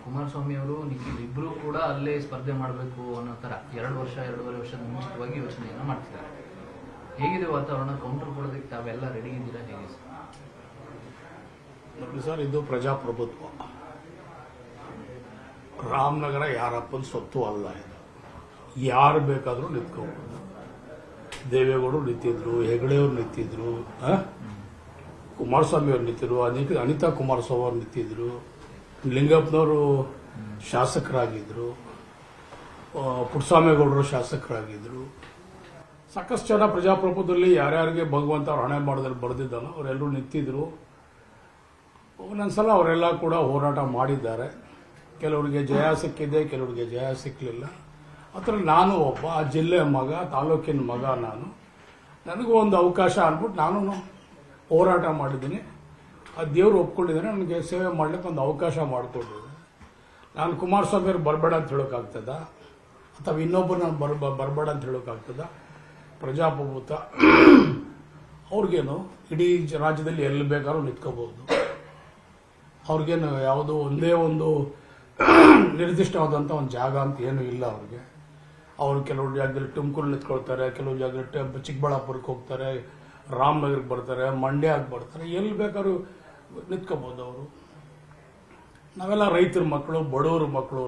ಕುಮಾರಸ್ವಾಮಿ ಅವರು ನಿಖಿಲ್ ಇಬ್ರು ಕೂಡ ಅಲ್ಲೇ ಸ್ಪರ್ಧೆ ಮಾಡಬೇಕು ಅನ್ನೋ ತರ 2 ವರ್ಷ 2.5 ವರ್ಷದ ಮುಂಚಿತವಾಗಿ ಯೋಚನೆಯನ್ನ ಮಾಡ್ತಿದ್ದಾರೆ. ಹೇಗಿದೆ ವಾತಾವರಣ? ಕೌಂಟರ್ ಕೊಡೋದಕ್ಕೆ ತಾವೆಲ್ಲ ರೆಡಿ ಇದ್ದೀರಾ? ಹೇಗೆ ಸರ್, ಇದು ಪ್ರಜಾಪ್ರಭುತ್ವ. ರಾಮನಗರ ಯಾರಪ್ಪನ ಸ್ವತ್ತು ಅಲ್ಲ. ಇದು ಯಾರು ಬೇಕಾದರೂ ನಿಂತ್ಕೋಬಹುದು. ದೇವೇಗೌಡರು ನಿಂತಿದ್ರು, ಹೆಗಡೆಯವರು ನಿಂತಿದ್ರು, ಕುಮಾರಸ್ವಾಮಿ ಅವರು ನಿಂತಿದ್ರು, ಅನಿತಾ ಕುಮಾರಸ್ವಾಮಿ ಅವರು ನಿಂತಿದ್ರು, ಲಿಂಗಪ್ಪನವರು ಶಾಸಕರಾಗಿದ್ರು, ಪುಟ್ಟಸ್ವಾಮಿಗೌಡರು ಶಾಸಕರಾಗಿದ್ರು. ಸಾಕಷ್ಟು ಜನ ಪ್ರಜಾಪ್ರಭುತ್ವದಲ್ಲಿ ಯಾರ್ಯಾರಿಗೆ ಭಗವಂತ ಅವ್ರ ಹಣೆ ಮಾಡೋದ್ರಲ್ಲಿ ಬರೆದಿದ್ದಾನೋ ಅವರೆಲ್ಲರೂ ನಿಂತಿದ್ರು. ಒಂದೊಂದ್ಸಲ ಅವರೆಲ್ಲ ಕೂಡ ಹೋರಾಟ ಮಾಡಿದ್ದಾರೆ. ಕೆಲವರಿಗೆ ಜಯ ಸಿಕ್ಕಿದೆ, ಕೆಲವರಿಗೆ ಜಯ ಸಿಕ್ಕಲಿಲ್ಲ. ಅದರ ನಾನು ಒಬ್ಬ ಆ ಜಿಲ್ಲೆಯ ಮಗ, ತಾಲೂಕಿನ ಮಗ. ನನಗೂ ಒಂದು ಅವಕಾಶ ಅಂದ್ಬಿಟ್ಟು ನಾನು ಹೋರಾಟ ಮಾಡಿದ್ದೀನಿ. ಆ ದೇವರು ಒಪ್ಕೊಂಡಿದ್ದಾನೆ, ನನಗೆ ಸೇವೆ ಮಾಡ್ಲಿಕ್ಕೆ ಒಂದು ಅವಕಾಶ ಮಾಡಿಕೊಟ್ಟಿದೆ. ನಾನು ಕುಮಾರಸ್ವಾಮಿ ಅವ್ರು ಬರಬೇಡ ಅಂತ ಹೇಳೋಕ್ಕಾಗ್ತದ, ಅಥವಾ ಇನ್ನೊಬ್ಬರು ನಾನು ಬರಬೇಡ ಅಂತ ಹೇಳೋಕ್ಕಾಗ್ತದ? ಪ್ರಜಾಪ್ರಭುತ್ವ ಅವ್ರಿಗೇನು ಇಡೀ ರಾಜ್ಯದಲ್ಲಿ ಎಲ್ಲಿ ಬೇಕಾದ್ರೂ ನಿಂತ್ಕೋಬಹುದು. ಅವ್ರಿಗೇನು ಯಾವುದೋ ಒಂದೇ ಒಂದು ನಿರ್ದಿಷ್ಟವಾದಂಥ ಒಂದು ಜಾಗ ಅಂತ ಏನೂ ಇಲ್ಲ ಅವ್ರಿಗೆ. ಅವರು ಕೆಲವು ಜಾಗದಲ್ಲಿ ತುಮಕೂರು ನಿಂತ್ಕೊಳ್ತಾರೆ, ಕೆಲವು ಜಾಗದಲ್ಲಿ ಚಿಕ್ಕಬಳ್ಳಾಪುರಕ್ಕೆ ಹೋಗ್ತಾರೆ, ರಾಮನಗರಕ್ಕೆ ಬರ್ತಾರೆ, ಮಂಡ್ಯಕ್ಕೆ ಬರ್ತಾರೆ, ಎಲ್ಲಿ ಬೇಕಾದ್ರೂ ನಿಂತ್ಕೋಬಹುದು ಅವರು. ನಾವೆಲ್ಲ ರೈತರ ಮಕ್ಕಳು, ಬಡವರ ಮಕ್ಕಳು.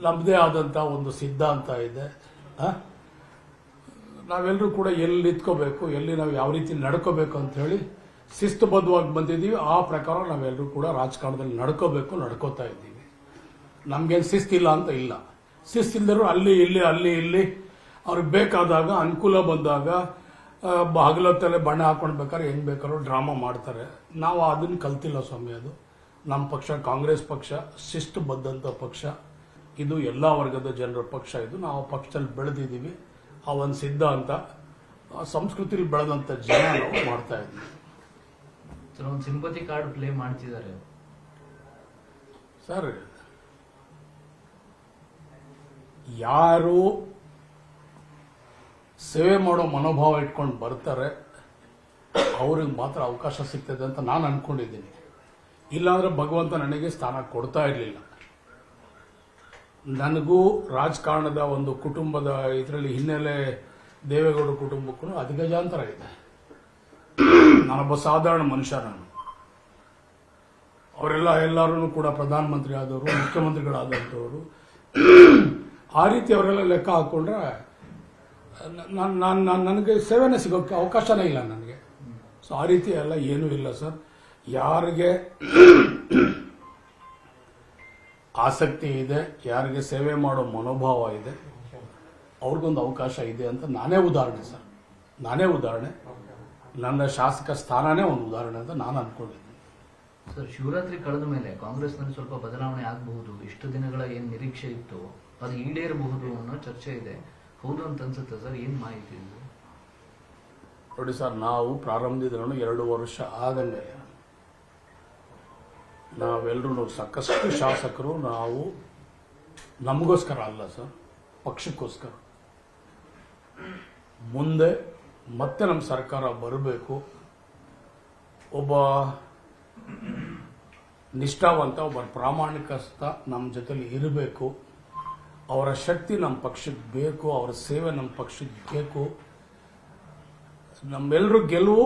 ನಮ್ಮದೇ ಆದಂಥ ಒಂದು ಸಿದ್ಧಾಂತ ಇದೆ. ನಾವೆಲ್ಲರೂ ಕೂಡ ಎಲ್ಲಿ ನಿಂತ್ಕೋಬೇಕು, ಎಲ್ಲಿ ನಾವು ಯಾವ ರೀತಿ ನಡ್ಕೋಬೇಕು ಅಂತ ಹೇಳಿ ಶಿಸ್ತುಬದ್ಧವಾಗಿ ಬಂದಿದ್ದೀವಿ. ಆ ಪ್ರಕಾರ ನಾವೆಲ್ಲರೂ ಕೂಡ ರಾಜಕಾರಣದಲ್ಲಿ ನಡ್ಕೋತಾ ಇದ್ದೀವಿ. ನಮ್ಗೇನು ಶಿಸ್ತಿಲ್ಲ ಅಂತ ಇಲ್ಲ. ಶಿಸ್ತಿಲ್ಲರೂ ಅಲ್ಲಿ ಇಲ್ಲಿ ಅವ್ರಿಗೆ ಬೇಕಾದಾಗ, ಅನುಕೂಲ ಬಂದಾಗ, ಹಗಲೊತ್ತಲ್ಲೇ ಬಣ್ಣ ಹಾಕೊಂಡ್ಬೇಕಾದ್ರೆ ಹೆಂಗ್ ಬೇಕಾದ್ರೂ ಡ್ರಾಮಾ ಮಾಡ್ತಾರೆ. ನಾವು ಅದನ್ನ ಕಲ್ತಿಲ್ಲ ಸ್ವಾಮಿ. ಅದು ನಮ್ಮ ಪಕ್ಷ ಕಾಂಗ್ರೆಸ್ ಪಕ್ಷ ಶಿಸ್ತುಬದ್ಧಂತ ಪಕ್ಷ. ಇದು ಎಲ್ಲಾ ವರ್ಗದ ಜನರ ಪಕ್ಷ. ಇದು ನಾವು ಪಕ್ಷದಲ್ಲಿ ಬೆಳೆದಿದ್ದೀವಿ. ಆ ಒಂದು ಸಿದ್ಧಾಂತ, ಸಂಸ್ಕೃತಿಲಿ ಬೆಳೆದಂತ ಜನ ನಾವು ಮಾಡ್ತಾ ಇದ್ದೀವಿ. ಒಂದು ಸಿಂಪತಿ ಕಾರ್ಡ್ ಪ್ಲೇ ಮಾಡ್ತಿದ್ದಾರೆ ಸರ್. ಯಾರು ಸೇವೆ ಮಾಡೋ ಮನೋಭಾವ ಇಟ್ಕೊಂಡು ಬರ್ತಾರೆ ಅವ್ರಿಗೆ ಮಾತ್ರ ಅವಕಾಶ ಸಿಗ್ತದೆ ಅಂತ ನಾನು ಅನ್ಕೊಂಡಿದ್ದೀನಿ. ಇಲ್ಲಾಂದ್ರೆ ಭಗವಂತ ನನಗೆ ಸ್ಥಾನ ಕೊಡ್ತಾ ಇರಲಿಲ್ಲ. ನನಗೂ ರಾಜಕಾರಣದ ಒಂದು ಕುಟುಂಬದ ಇದರಲ್ಲಿ ಹಿನ್ನೆಲೆ ದೇವೇಗೌಡ ಕುಟುಂಬಕ್ಕೂ ಅಧಿಗಜಾಂತರ ಇದೆ. ನಾನೊಬ್ಬ ಸಾಧಾರಣ ಮನುಷ್ಯ. ಎಲ್ಲರೂ ಕೂಡ ಪ್ರಧಾನಮಂತ್ರಿ ಆದವರು, ಮುಖ್ಯಮಂತ್ರಿಗಳಾದಂಥವರು. ಆ ರೀತಿ ಅವರೆಲ್ಲ ಲೆಕ್ಕ ಹಾಕೊಂಡ್ರೆ ನನಗೆ ಸೇವೆನೇ ಸಿಗೋಕ್ಕೆ ಅವಕಾಶನೇ ಇಲ್ಲ ನನಗೆ. ಸೊ ಆ ರೀತಿ ಎಲ್ಲ ಏನೂ ಇಲ್ಲ ಸರ್. ಯಾರಿಗೆ ಆಸಕ್ತಿ ಇದೆ, ಯಾರಿಗೆ ಸೇವೆ ಮಾಡೋ ಮನೋಭಾವ ಇದೆ, ಅವ್ರಿಗೊಂದು ಅವಕಾಶ ಇದೆ ಅಂತ ನಾನೇ ಉದಾಹರಣೆ ಸರ್. ನನ್ನ ಶಾಸಕ ಸ್ಥಾನನೇ ಒಂದು ಉದಾಹರಣೆ ಅಂತ ನಾನು ಅನ್ಕೊಂಡಿದ್ದೀನಿ ಸರ್. ಶಿವರಾತ್ರಿ ಕಳೆದ ಮೇಲೆ ಕಾಂಗ್ರೆಸ್ನಲ್ಲಿ ಸ್ವಲ್ಪ ಬದಲಾವಣೆ ಆಗಬಹುದು, ಇಷ್ಟು ದಿನಗಳ ಏನ್ ನಿರೀಕ್ಷೆ ಇತ್ತು ಅದು ಈಡೇರಬಹುದು ಅನ್ನೋ ಚರ್ಚೆ ಇದೆ. ಹೌದು ಅಂತ ಅನ್ಸುತ್ತೆ ಸರ್? ಏನ್ ಮಾಹಿತಿ ಇದೆ? ನೋಡಿ ಸರ್, ನಾವು ಪ್ರಾರಂಭದಿಂದ 2 ವರ್ಷ ಆದಮೇಲೆ ನಾವೆಲ್ಲರೂ ಸಾಕಷ್ಟು ಶಾಸಕರು ನಾವು ನಮಗೋಸ್ಕರ ಅಲ್ಲ ಸರ್, ಪಕ್ಷಕ್ಕೋಸ್ಕರ ಮುಂದೆ ಮತ್ತೆ ನಮ್ಮ ಸರ್ಕಾರ ಬರಬೇಕು, ಒಬ್ಬ ನಿಷ್ಠಾವಂತ, ಒಬ್ಬ ಪ್ರಾಮಾಣಿಕಸ್ಥ ನಮ್ಮ ಜೊತೆಲಿ ಇರಬೇಕು, ಅವರ ಶಕ್ತಿ ನಮ್ಮ ಪಕ್ಷಕ್ಕೆ ಬೇಕು, ಅವರ ಸೇವೆ ನಮ್ಮ ಪಕ್ಷಕ್ಕೆ ಬೇಕು, ನಮ್ಮೆಲ್ಲರೂ ಗೆಲುವು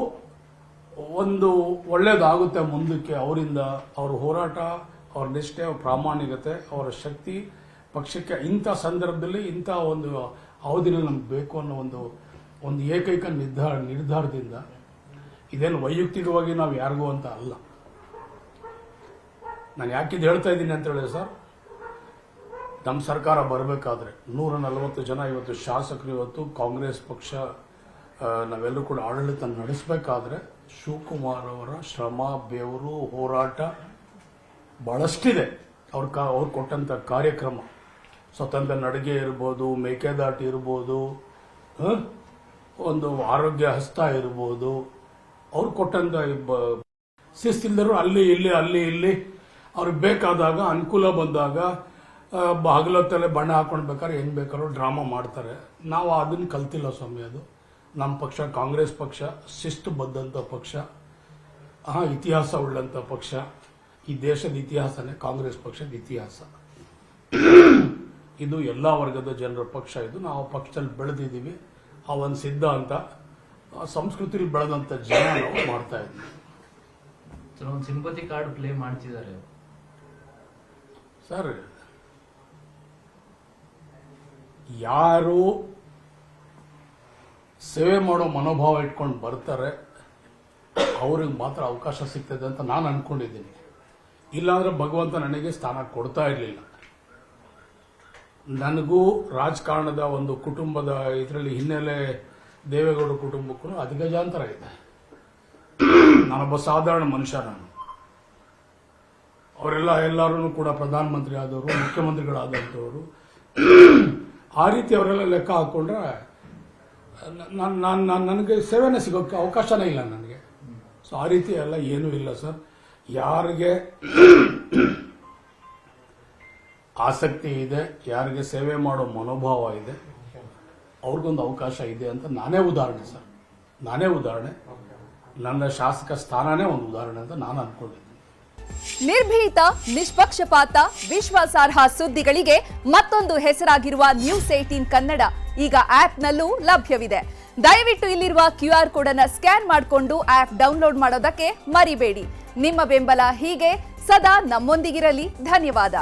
ಒಂದು ಒಳ್ಳೇದಾಗುತ್ತೆ ಮುಂದಕ್ಕೆ ಅವರಿಂದ. ಅವರ ಹೋರಾಟ, ಅವರ ನಿಷ್ಠೆ, ಅವರ ಪ್ರಾಮಾಣಿಕತೆ, ಅವರ ಶಕ್ತಿ ಪಕ್ಷಕ್ಕೆ ಇಂಥ ಸಂದರ್ಭದಲ್ಲಿ, ಇಂಥ ಒಂದು ಅವಧಿನಲ್ಲಿ ನಮ್ಗೆ ಬೇಕು ಅನ್ನೋ ಒಂದು ಏಕೈಕ ನಿರ್ಧಾರದಿಂದ. ಇದೇನು ವೈಯಕ್ತಿಕವಾಗಿ ನಾವು ಯಾರಿಗೂ ಅಂತ ಅಲ್ಲ. ನಾನು ಯಾಕಿದು ಹೇಳ್ತಾ ಇದ್ದೀನಿ ಅಂತ ಹೇಳಿದ್ರೆ ಸರ್, ನಮ್ಮ ಸರ್ಕಾರ ಬರಬೇಕಾದ್ರೆ 140 ಜನ ಇವತ್ತು ಶಾಸಕರು, ಇವತ್ತು ಕಾಂಗ್ರೆಸ್ ಪಕ್ಷ ನಾವೆಲ್ಲರೂ ಕೂಡ ಆಡಳಿತ ನಡೆಸಬೇಕಾದ್ರೆ ಶಿವಕುಮಾರ್ ಅವರ ಶ್ರಮ, ಬೆವರು, ಹೋರಾಟ ಬಹಳಷ್ಟಿದೆ. ಅವ್ರು ಕೊಟ್ಟಂತ ಕಾರ್ಯಕ್ರಮ, ಸ್ವತಂತ್ರ ನಡಿಗೆ ಇರ್ಬೋದು, ಮೇಕೆದಾಟು ಇರ್ಬೋದು, ಒಂದು ಆರೋಗ್ಯ ಹಸ್ತ ಇರ್ಬೋದು, ಅವ್ರು ಕೊಟ್ಟಂತ ಶಿಸ್ತಿಲ್ದರು ಅಲ್ಲಿ ಇಲ್ಲಿ ಅವ್ರಿಗೆ ಬೇಕಾದಾಗ, ಅನುಕೂಲ ಬಂದಾಗ, ಹಗಲೊತ್ತಲ್ಲೇ ಬಣ್ಣ ಹಾಕೊಂಡ್ಬೇಕಾದ್ರೆ ಹೆಂಗ್ ಬೇಕಾದ್ರೂ ಡ್ರಾಮಾ ಮಾಡ್ತಾರೆ. ನಾವು ಅದನ್ನ ಕಲ್ತಿಲ್ಲ ಸ್ವಾಮಿ. ಅದು ನಮ್ಮ ಪಕ್ಷ ಕಾಂಗ್ರೆಸ್ ಪಕ್ಷ ಶಿಸ್ತುಬದ್ಧಂತ ಪಕ್ಷ, ಇತಿಹಾಸ ಉಳ್ಳಂತ ಪಕ್ಷ. ಈ ದೇಶದ ಇತಿಹಾಸನೇ ಕಾಂಗ್ರೆಸ್ ಪಕ್ಷದ ಇತಿಹಾಸ. ಇದು ಎಲ್ಲ ವರ್ಗದ ಜನರ ಪಕ್ಷ. ಇದು ನಾವು ಪಕ್ಷದಲ್ಲಿ ಬೆಳೆದಿದ್ದೀವಿ. ಆ ಒಂದು ಸಿದ್ಧಾಂತ ಸಂಸ್ಕೃತಿಲಿ ಬೆಳೆದಂತ ಜನ ನಾವು ಮಾಡ್ತಾ ಇದ್ದೀವಿ. ಒಂದು ಸಿಂಪತಿ ಕಾರ್ಡ್ ಪ್ಲೇ ಮಾಡ್ತಿದ್ದಾರೆ ಸರ್. ಯಾರು ಸೇವೆ ಮಾಡೋ ಮನೋಭಾವ ಇಟ್ಕೊಂಡು ಬರ್ತಾರೆ ಅವ್ರಿಗೆ ಮಾತ್ರ ಅವಕಾಶ ಸಿಗ್ತದೆ ಅಂತ ನಾನು ಅನ್ಕೊಂಡಿದ್ದೀನಿ. ಇಲ್ಲಾಂದ್ರೆ ಭಗವಂತ ನನಗೆ ಸ್ಥಾನ ಕೊಡ್ತಾ ಇರಲಿಲ್ಲ. ನನಗೂ ರಾಜಕಾರಣದ ಒಂದು ಕುಟುಂಬದ ಇದರಲ್ಲಿ ಹಿನ್ನೆಲೆ ದೇವೇಗೌಡ ಕುಟುಂಬಕ್ಕೂ ಅಧಿಗಜಾಂತರ ಇದೆ. ನಾನೊಬ್ಬ ಸಾಧಾರಣ ಮನುಷ್ಯ. ಅವರೆಲ್ಲ ಎಲ್ಲರೂ ಕೂಡ ಪ್ರಧಾನಮಂತ್ರಿ ಆದವರು, ಮುಖ್ಯಮಂತ್ರಿಗಳಾದಂಥವರು. ಆ ರೀತಿ ಅವರೆಲ್ಲ ಲೆಕ್ಕ ಹಾಕೊಂಡ್ರೆ ನನಗೆ ಸೇವೆನೇ ಸಿಗೋಕ್ಕೆ ಅವಕಾಶನೇ ಇಲ್ಲ ನನಗೆ. ಸೊ ಆ ರೀತಿ ಎಲ್ಲ ಏನೂ ಇಲ್ಲ ಸರ್. ಯಾರಿಗೆ ಆಸಕ್ತಿ ಇದೆ, ಯಾರಿಗೆ ಸೇವೆ ಮಾಡೋ ಮನೋಭಾವ ಇದೆ, ಅವ್ರಿಗೊಂದು ಅವಕಾಶ ಇದೆ ಅಂತ ನಾನೇ ಉದಾಹರಣೆ ಸರ್. ನಾನೇ ಉದಾಹರಣೆ. ನನ್ನ ಶಾಸಕ ಸ್ಥಾನನೇ ಒಂದು ಉದಾಹರಣೆ ಅಂತ ನಾನು ಅನ್ಕೊಂಡಿದ್ದೀನಿ. ನಿರ್ಭೀತ, ನಿಷ್ಪಕ್ಷಪಾತ, ವಿಶ್ವಾಸಾರ್ಹ ಸುದ್ದಿಗಳಿಗೆ ಮತ್ತೊಂದು ಹೆಸರಾಗಿರುವ ನ್ಯೂಸ್ 18 ಕನ್ನಡ ಈಗ ಆಪ್ನಲ್ಲೂ ಲಭ್ಯವಿದೆ. ದಯವಿಟ್ಟು ಇಲ್ಲಿರುವ QR ಕೋಡ್ ಅನ್ನು ಸ್ಕ್ಯಾನ್ ಮಾಡಿಕೊಂಡು ಆಪ್ ಡೌನ್ಲೋಡ್ ಮಾಡೋದಕ್ಕೆ ಮರಿಬೇಡಿ. ನಿಮ್ಮ ಬೆಂಬಲ ಹೀಗೆ ಸದಾ ನಮ್ಮೊಂದಿಗಿರಲಿ. ಧನ್ಯವಾದ.